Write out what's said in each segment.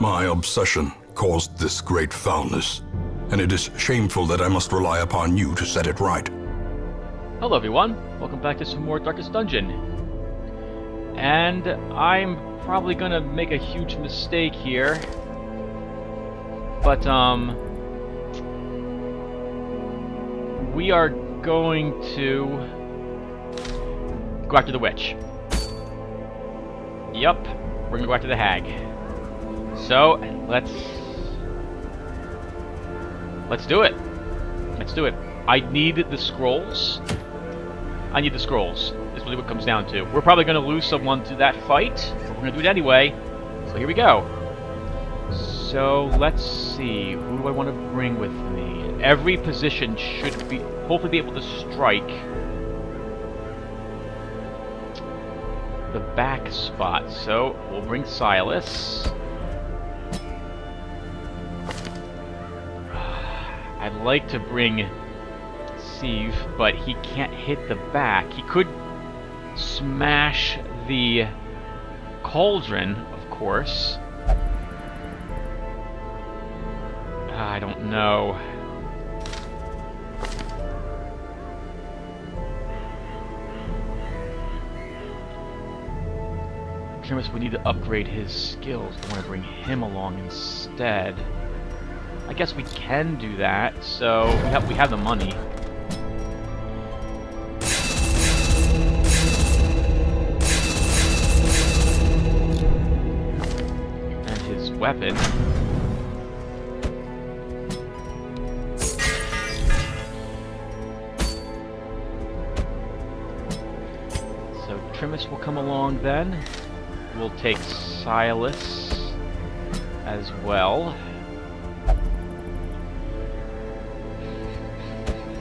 My obsession caused this great foulness, and it is shameful that I must rely upon you to set it right. Hello everyone, welcome back to some more Darkest Dungeon. And I'm probably gonna make a huge mistake here. But we are going to go after the witch. Yup, we're gonna go after the hag. So let's do it. Let's do it. I need the scrolls. I need the scrolls. Is really what it comes down to. We're probably going to lose someone to that fight, but we're going to do it anyway. So here we go. So let's see. Who do I want to bring with me? Every position should be hopefully be able to strike the back spot. So we'll bring Silas. I'd like to bring Steve, but he can't hit the back. He could smash the cauldron, of course. I don't know. Trimus would need to upgrade his skills. I want to bring him along instead. I guess we can do that, so we have the money. And his weapon. So Trimus will come along then. We'll take Silas as well.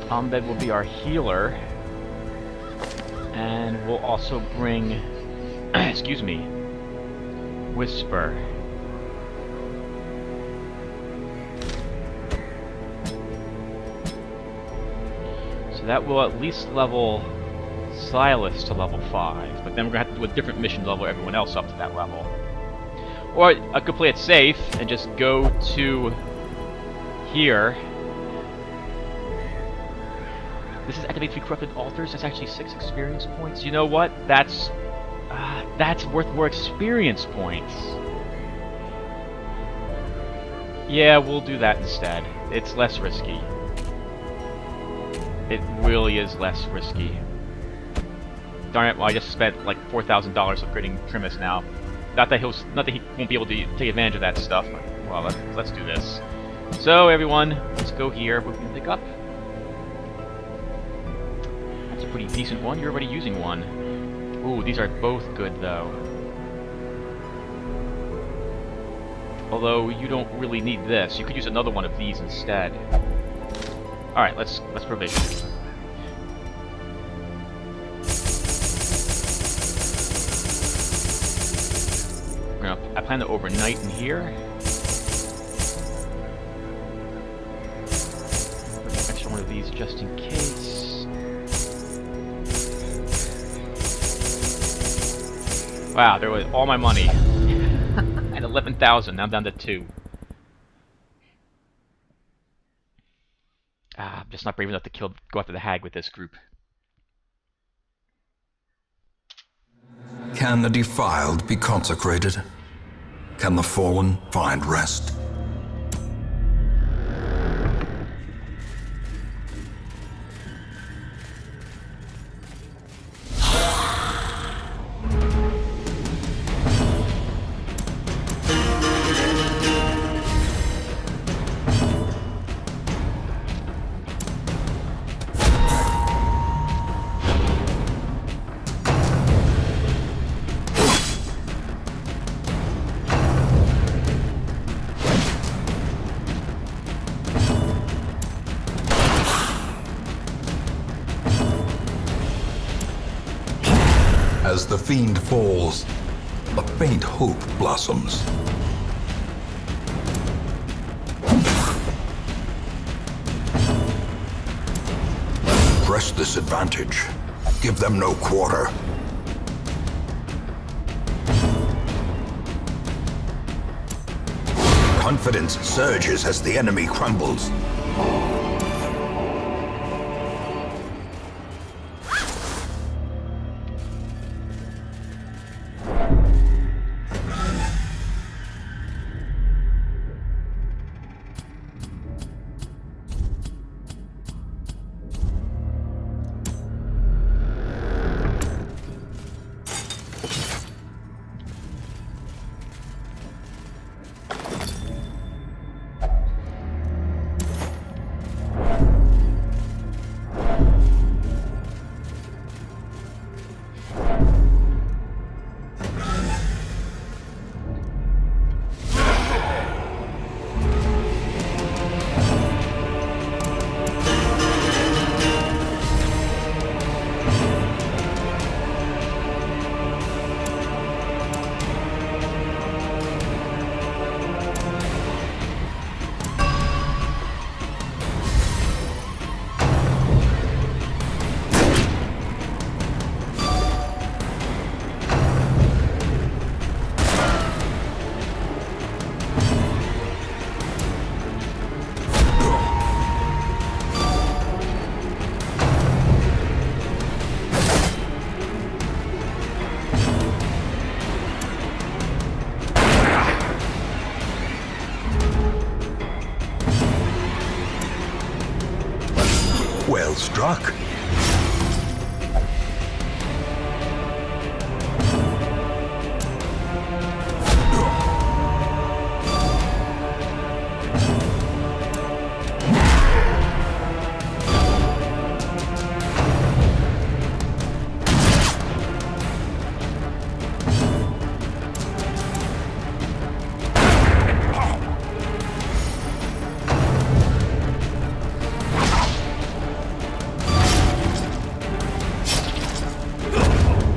Ahmed will be our healer, and we'll also bring, excuse me, Whisper. So that will at least level Silas to level 5, but then we're going to have to do a different mission to level everyone else up to that level. Or I could play it safe and just go to here. This is activate 3 corrupted altars. That's actually 6 experience points. You know what? That's worth more experience points. Yeah, we'll do that instead. It's less risky. It really is less risky. Darn it! Well, I just spent like $4,000 upgrading Trimus now. Not that he won't be able to take advantage of that stuff. But, well, let's do this. So everyone, let's go here. What can we pick up? Pretty decent one. You're already using one. Ooh, these are both good though. Although you don't really need this. You could use another one of these instead. Alright, let's provision. I plan to overnight in here. Put an extra one of these just in case. Wow, there was all my money. I had 11,000, now I'm down to 2. I'm just not brave enough to go after the hag with this group. Can the defiled be consecrated? Can the fallen find rest? As the fiend falls, a faint hope blossoms. Press this advantage. Give them no quarter. confidence surges as the enemy crumbles. Well struck.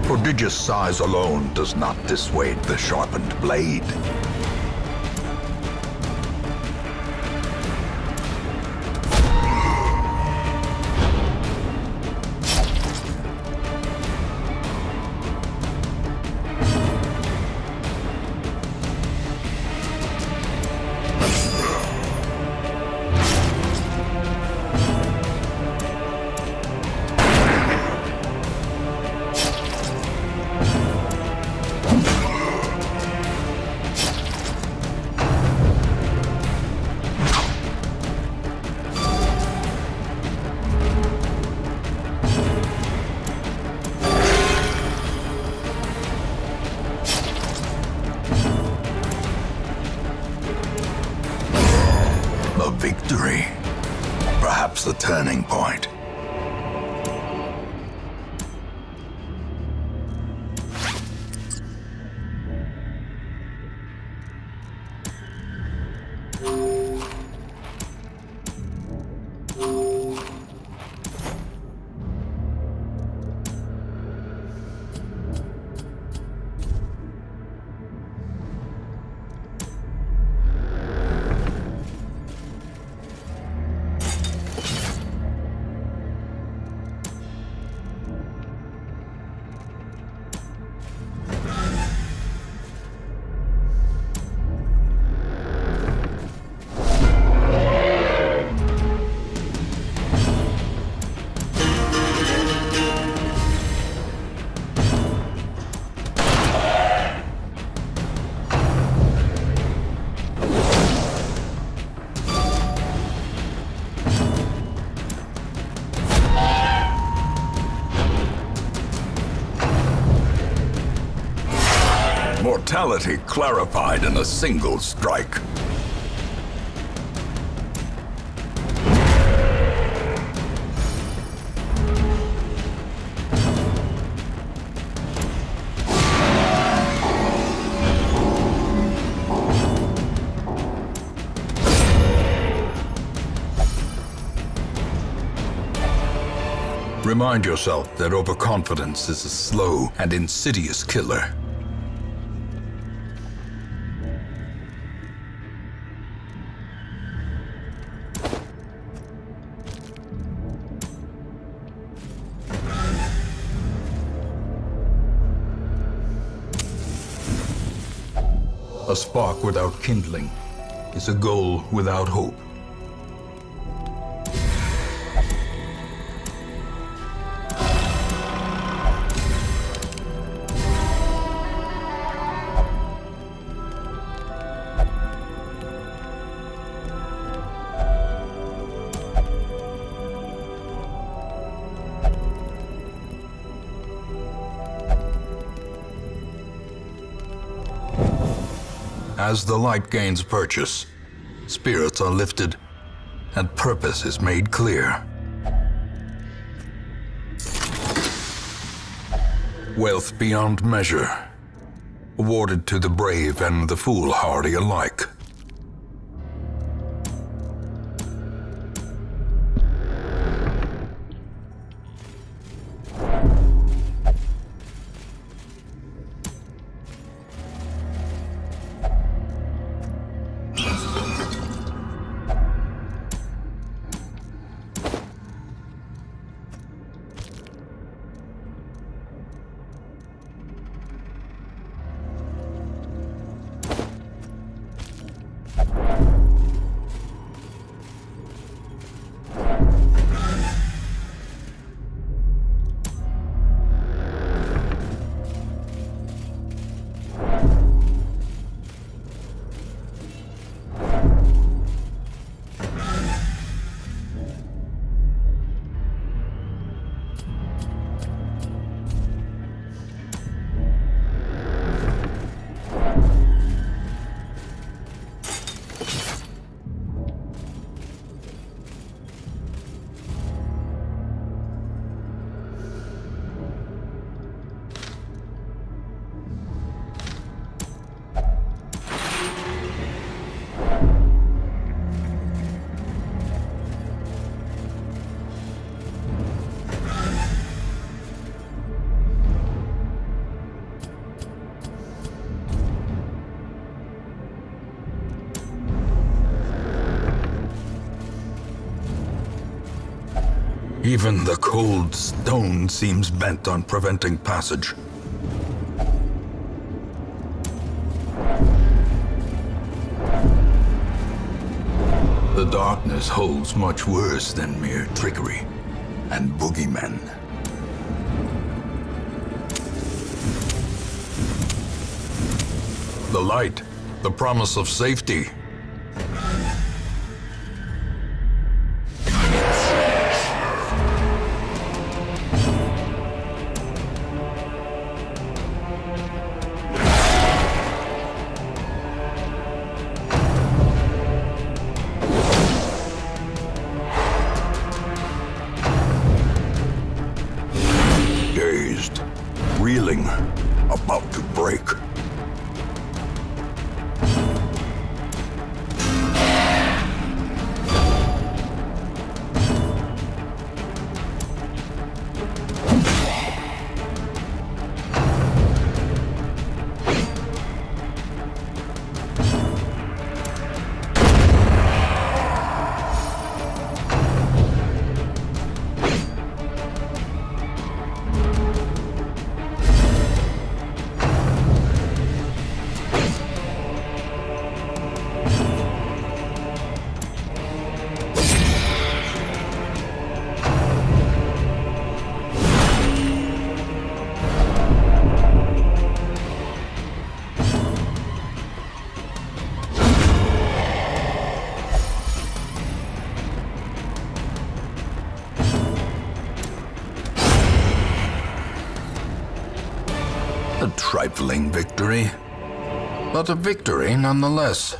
Prodigious size alone does not dissuade the sharpened blade. A victory. Perhaps the turning point. Mortality clarified in a single strike. Remind yourself that overconfidence is a slow and insidious killer. A spark without kindling, is a goal without hope. As the light gains purchase, spirits are lifted, and purpose is made clear. Wealth beyond measure, awarded to the brave and the foolhardy alike. Even the cold stone seems bent on preventing passage. The darkness holds much worse than mere trickery and boogeymen. The light, the promise of safety. Dazed, reeling, about to break. A trifling victory, but a victory nonetheless.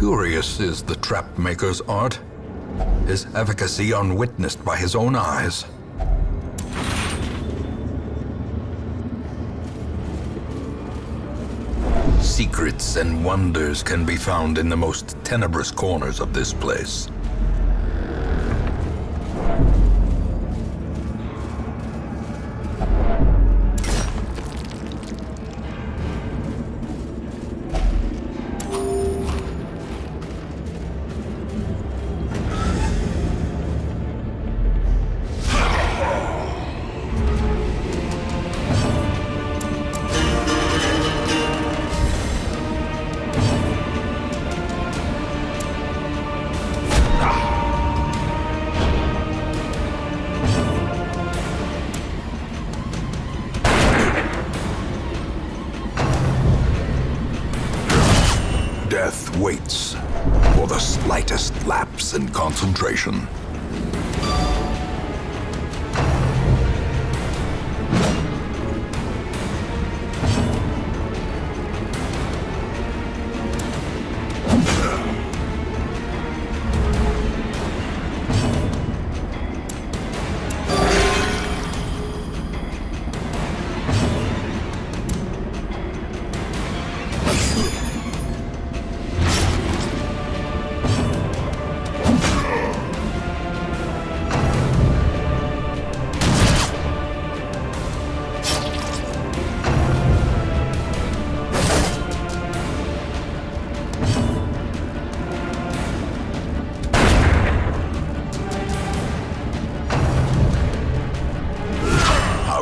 Curious is the trap maker's art, his efficacy unwitnessed by his own eyes. Secrets and wonders can be found in the most tenebrous corners of this place. Death waits for the slightest lapse in concentration.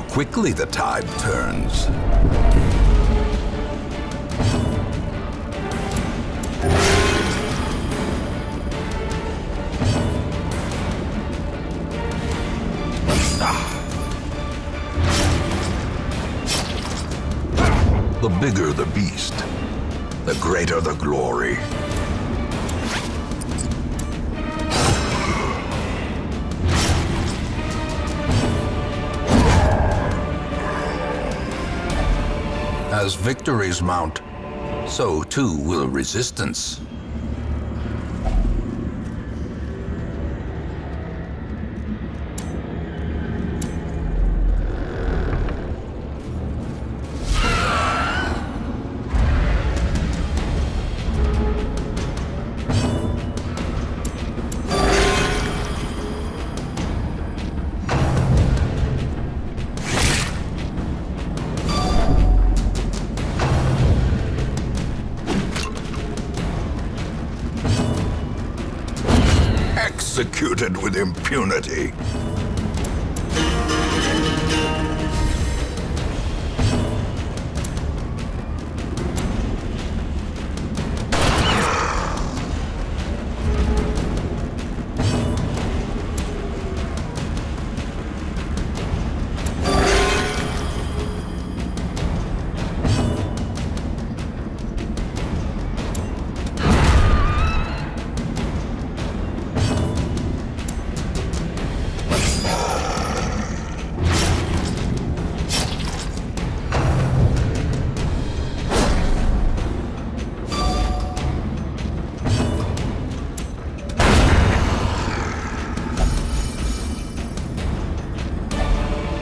Quickly the tide turns. The bigger the beast, the greater the glory. As victories mount, so too will resistance. Executed with impunity.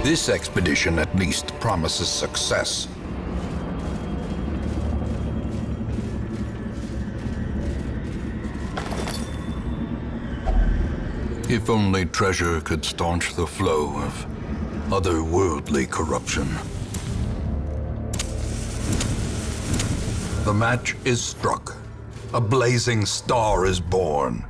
This expedition at least promises success. If only treasure could staunch the flow of otherworldly corruption. The match is struck. A blazing star is born.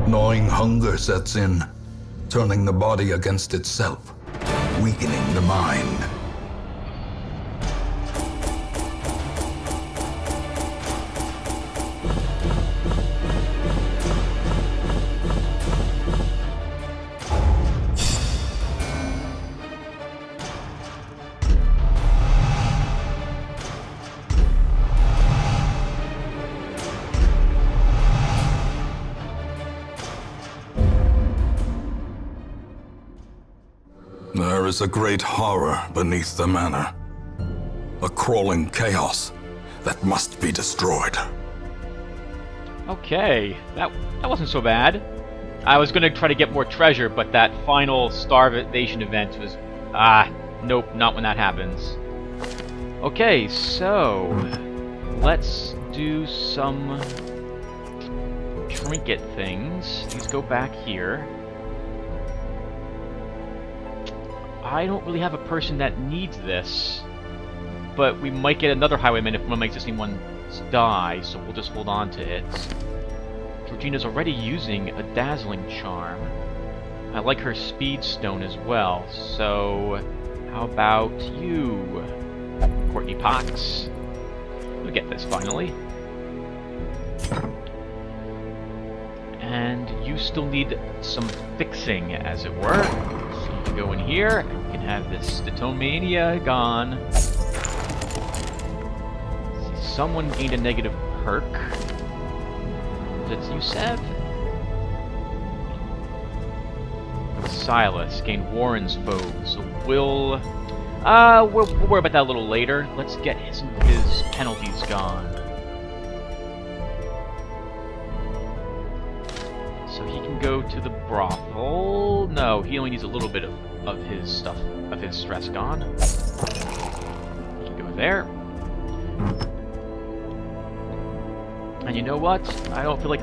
Gnawing hunger sets in, turning the body against itself, weakening the mind. is a great horror beneath the manor. A crawling chaos that must be destroyed. Okay, that wasn't so bad. I was gonna try to get more treasure, but that final starvation event was... nope, not when that happens. Okay, so... let's do some... trinket things. These go back here. I don't really have a person that needs this, but we might get another highwayman if one of my existing ones die, so we'll just hold on to it. Georgina's already using a dazzling charm. I like her speed stone as well, so how about you, Courtney Pox? We'll get this finally. And you still need some fixing, as it were. So you can go in here, you can have this Statomania gone. See, someone gained a negative perk. Is it you, Sev? Silas gained Warren's foe, so we'll worry about that a little later. Let's get some of his penalties gone. So he can go to the brothel. No, he only needs a little bit of his stuff, of his stress gone. He can go there. And you know what? I don't feel like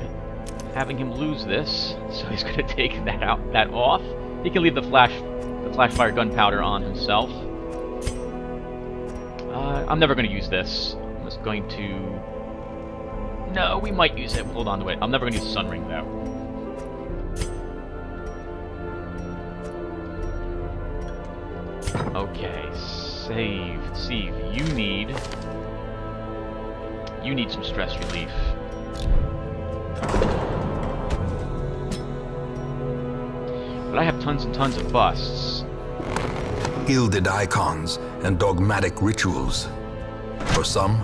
having him lose this, so he's going to take that off. He can leave the flashfire gunpowder on himself. I'm never going to use this. I'm just going to... No, we might use it. Hold on to it. I'm never going to use Sun Ring, though. Okay, Steve, you need some stress relief. But I have tons and tons of busts. Gilded icons and dogmatic rituals. For some,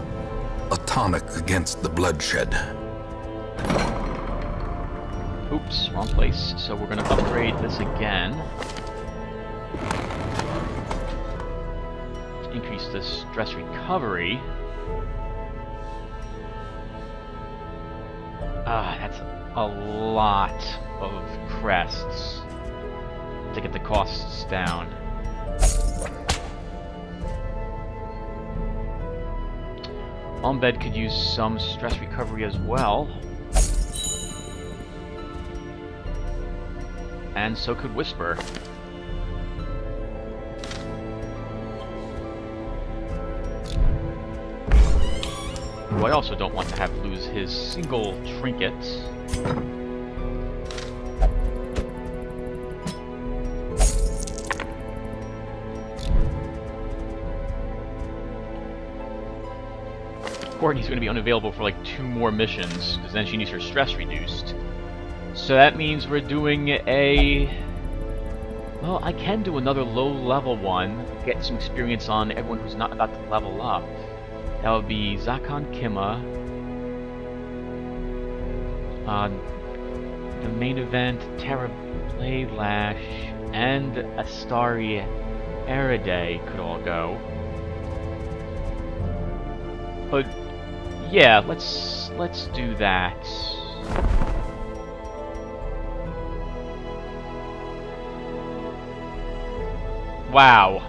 a tonic against the bloodshed. Oops, wrong place. So we're gonna upgrade this again. Increase the stress recovery. That's a lot of crests to get the costs down. Ombed could use some stress recovery as well. And so could Whisper. Who I also don't want to have lose his single trinket. Courtney's going to be unavailable for like 2 more missions, because then she needs her stress reduced. So that means we're doing a... Well, I can do another low-level one, get some experience on everyone who's not about to level up. That would be Zakon Kima. The main event, Terra Blade Lash, and Astari Eride could all go. But yeah, let's do that. Wow.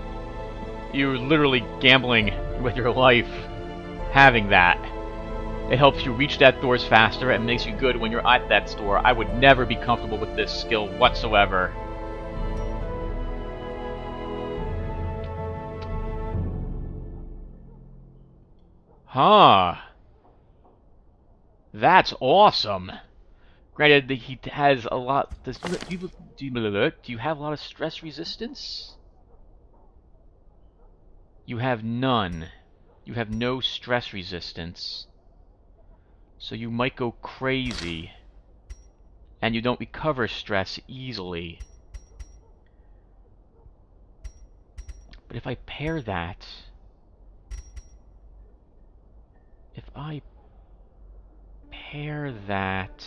You're literally gambling with your life having that. It helps you reach that doors faster and makes you good when you're at that store. I would never be comfortable with this skill whatsoever. Huh. That's awesome. Granted, he has a lot... do you have a lot of stress resistance? You have none. You have no stress resistance. So you might go crazy. And you don't recover stress easily. But if I pair that... If I pair that...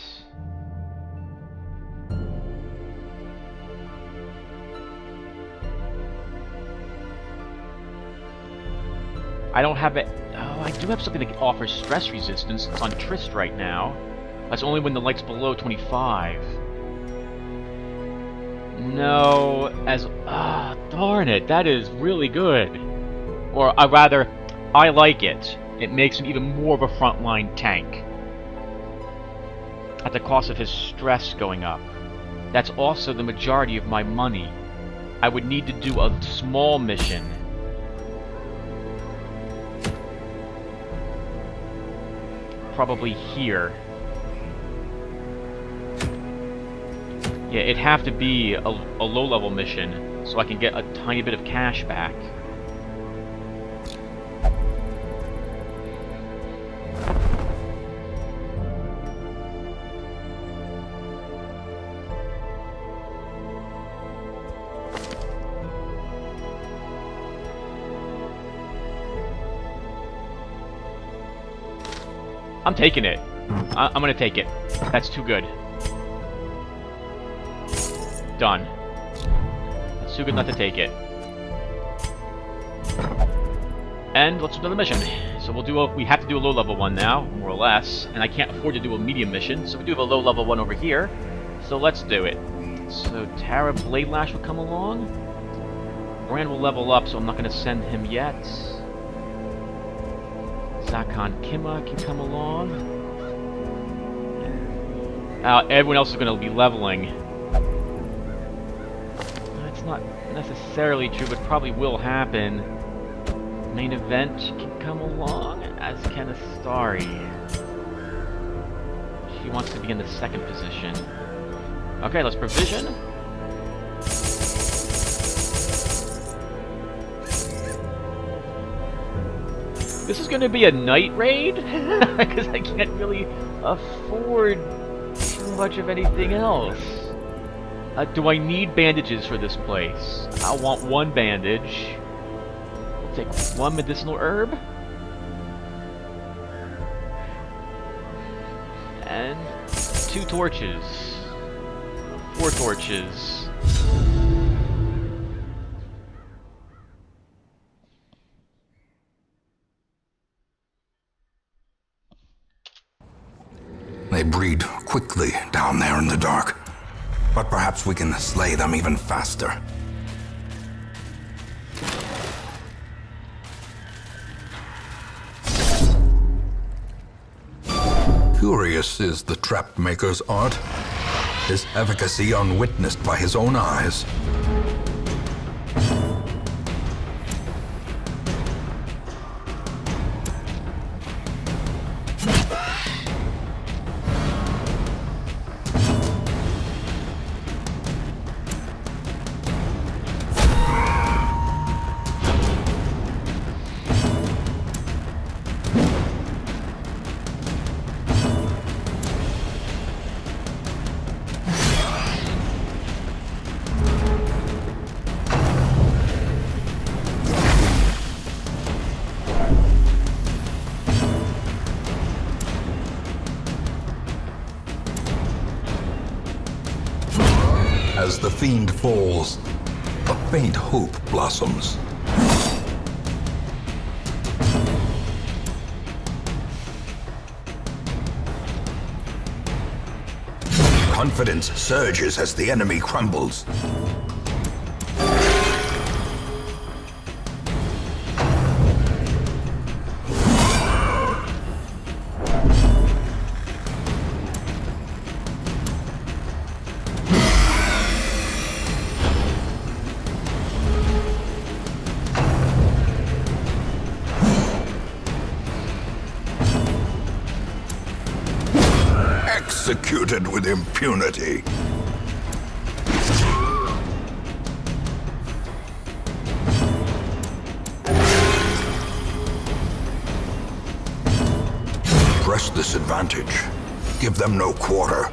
I don't have it. Oh, I do have something that offers stress resistance. It's on Trist right now. That's only when the light's below 25. No, darn it, that is really good. Or, rather, I like it. It makes him even more of a frontline tank. At the cost of his stress going up. That's also the majority of my money. I would need to do a small mission. Probably here. Yeah, it'd have to be a low-level mission, so I can get a tiny bit of cash back. I'm taking it. I'm gonna take it. That's too good. Done. That's too good not to take it. And let's do another mission. So we have to do a low-level one now, more or less. And I can't afford to do a medium mission, so we do have a low-level one over here. So let's do it. So Tara Blade Lash will come along. Brand will level up, so I'm not gonna send him yet. Zakon Kima can come along. Everyone else is going to be leveling. That's not necessarily true, but probably will happen. Main event can come along, as can Astari. She wants to be in the second position. Okay, let's provision. This is going to be a night raid, because I can't really afford too much of anything else. Do I need bandages for this place? I want one bandage. We'll take one medicinal herb. And 2 torches. 4 torches. They breed quickly down there in the dark, but perhaps we can slay them even faster. Curious is the trap maker's art, his efficacy unwitnessed by his own eyes. As the fiend falls, a faint hope blossoms. Confidence surges as the enemy crumbles. Executed with impunity. Press this advantage. Give them no quarter.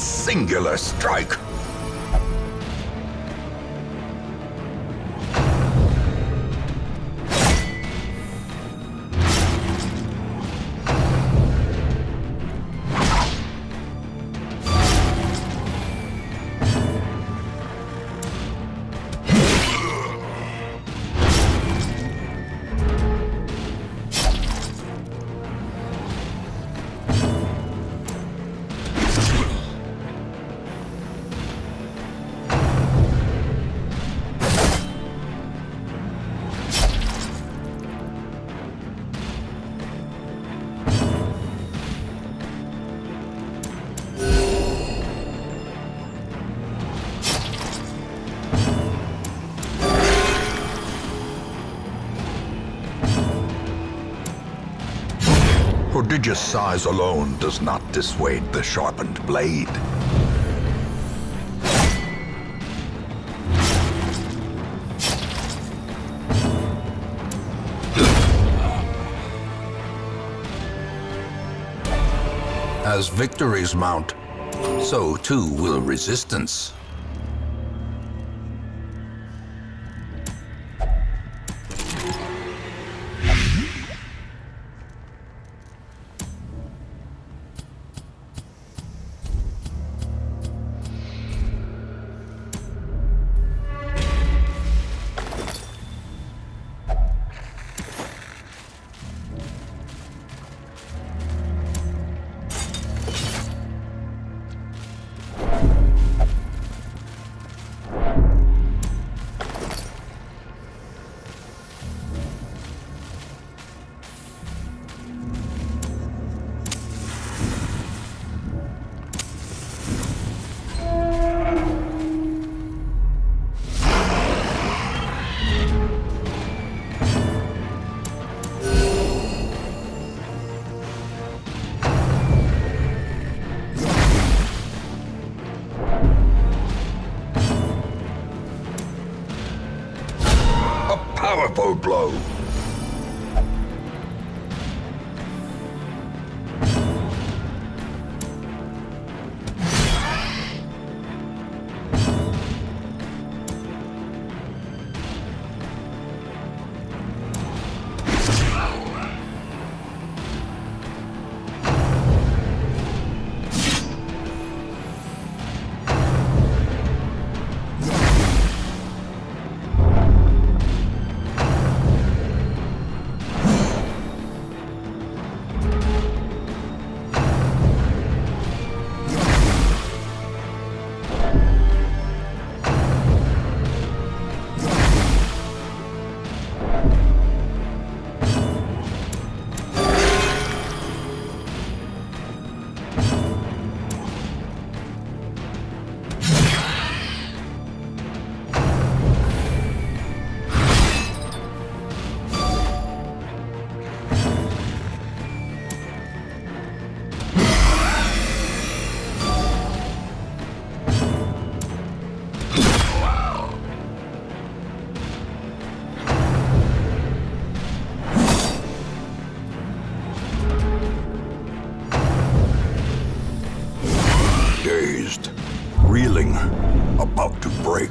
singular strike. Prodigious size alone does not dissuade the sharpened blade. As victories mount, so too will resistance. Powerful blow. Dazed, reeling, about to break.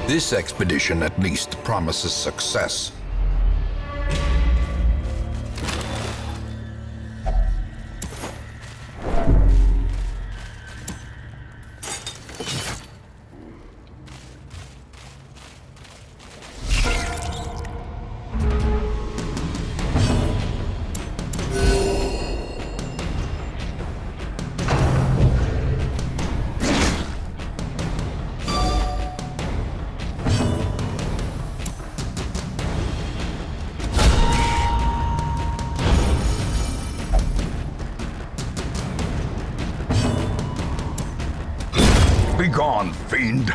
This expedition at least promises success. gone, fiend!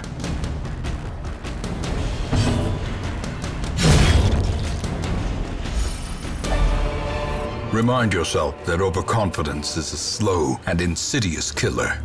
Remind yourself that overconfidence is a slow and insidious killer.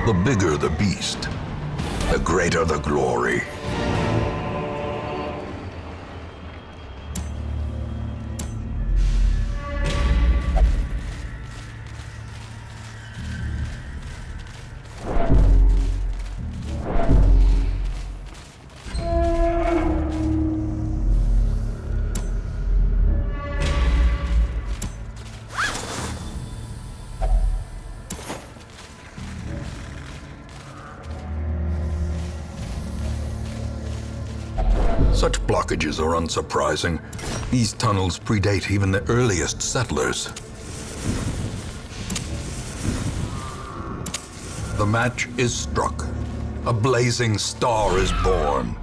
The bigger the beast, the greater the glory. Such blockages are unsurprising. These tunnels predate even the earliest settlers. The match is struck. A blazing star is born.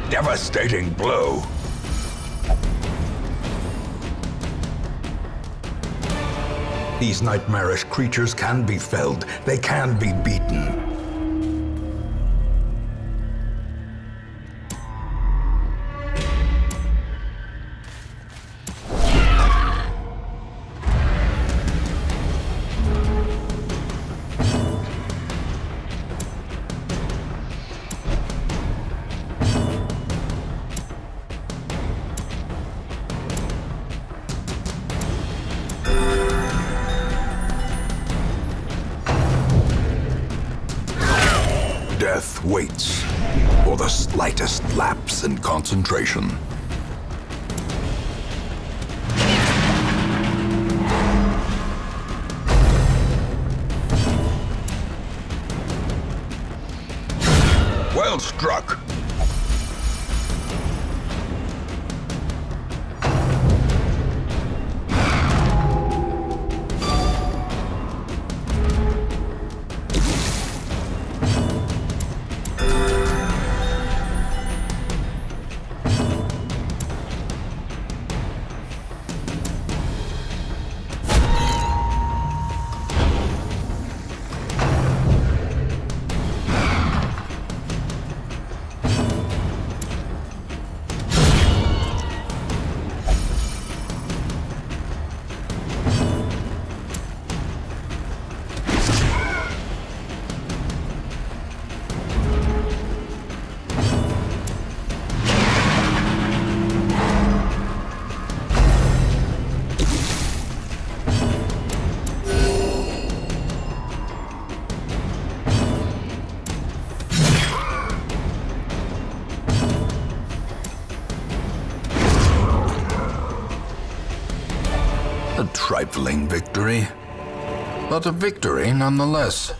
Devastating blow. These nightmarish creatures can be felled. They can be beaten. Death waits for the slightest lapse in concentration. Well struck. victory, but a victory nonetheless.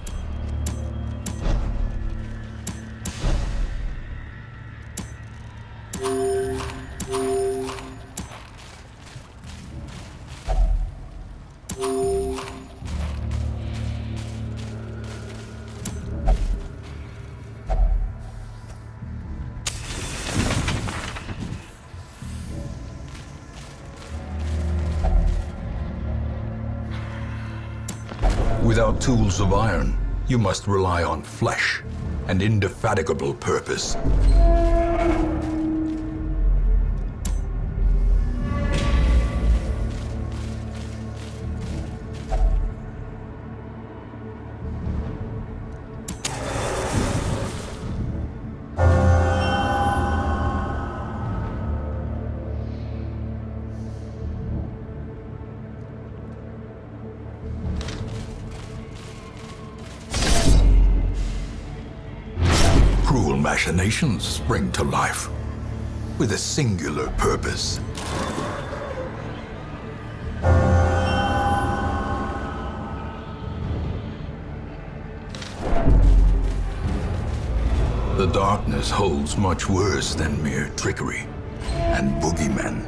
Without tools of iron, you must rely on flesh and indefatigable purpose. Cruel machinations spring to life with a singular purpose. The darkness holds much worse than mere trickery and boogeymen.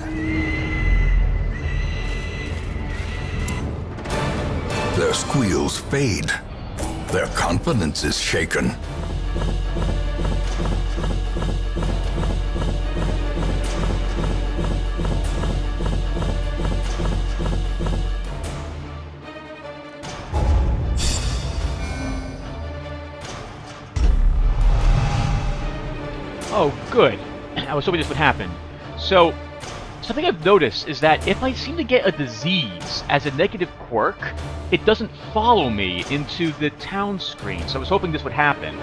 Their squeals fade. Their confidence is shaken. Oh, good. I was hoping this would happen. So, something I've noticed is that if I seem to get a disease as a negative quirk, it doesn't follow me into the town screen. So I was hoping this would happen.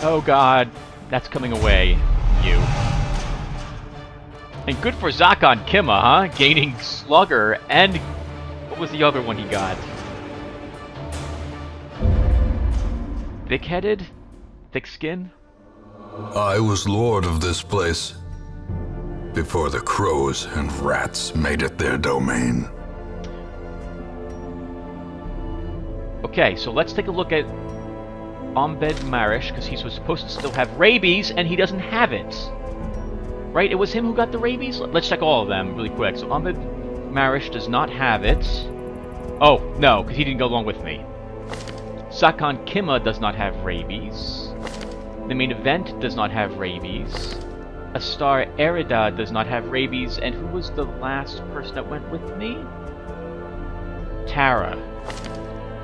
Oh god, that's coming away, you. And good for Zakon Kima, huh? Gaining Slugger and... what was the other one he got? Thick-headed? Thick-skin? I was lord of this place before the crows and rats made it their domain. Okay, so let's take a look at Ombed Marish, because he was supposed to still have rabies, and he doesn't have it. Right? It was him who got the rabies? Let's check all of them really quick. So Ombed Marish does not have it. Oh, no, because he didn't go along with me. Zakon Kima does not have rabies. The main event does not have rabies. Astar Erida does not have rabies. And who was the last person that went with me? Tara.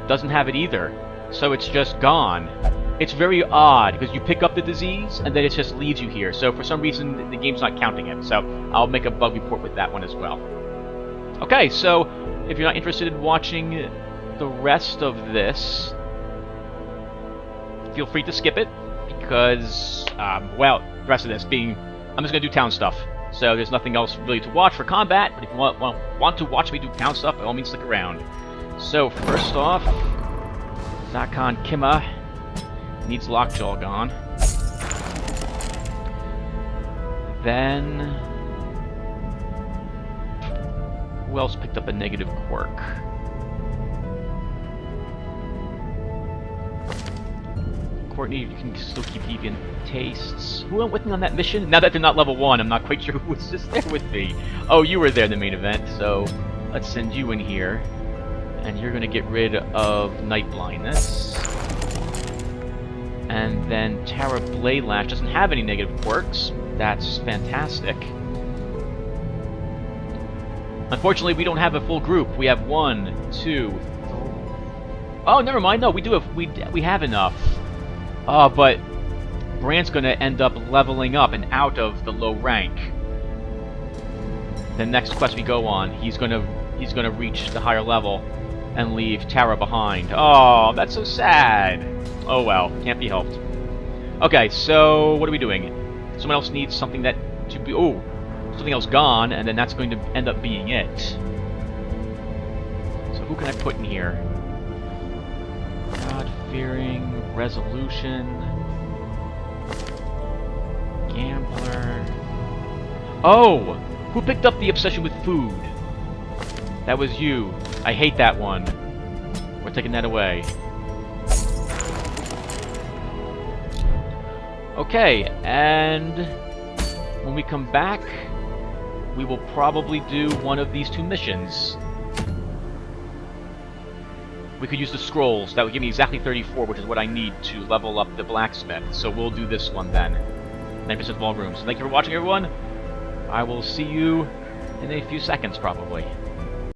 Doesn't have it either. So it's just gone. It's very odd, because you pick up the disease, and then it just leaves you here. So for some reason, the game's not counting it. So I'll make a bug report with that one as well. Okay, so if you're not interested in watching the rest of this, feel free to skip it, because, well, the rest of this being, I'm just going to do town stuff. So there's nothing else really to watch for combat, but if you want to watch me do town stuff, by all means stick around. So first off, Zakon Kima needs Lockjaw gone. Then, who else picked up a negative quirk? Courtney, you can still keep deviant tastes. Who went with me on that mission? Now that they're not level 1, I'm not quite sure who was just there with me. Oh, you were there in the main event, so let's send you in here. And you're going to get rid of Night Blindness. And then Tara Blaylash doesn't have any negative quirks. That's fantastic. Unfortunately, we don't have a full group. We have 1, 2, 3. Oh, never mind. No, we do have. We have enough. But Brant's going to end up leveling up and out of the low rank. The next quest we go on, he's going to reach the higher level and leave Tara behind. Oh, that's so sad. Oh well, can't be helped. Okay, so what are we doing? Someone else needs something that to be something else gone, and then that's going to end up being it. So who can I put in here? God-fearing, resolution, gambler. Oh, who picked up the obsession with food? That was you. I hate that one. We're taking that away. Okay, and when we come back, we will probably do one of these 2 missions. We could use the scrolls. That would give me exactly 34, which is what I need to level up the blacksmith. So we'll do this one then. 9% of all rooms. So thank you for watching, everyone. I will see you in a few seconds, probably.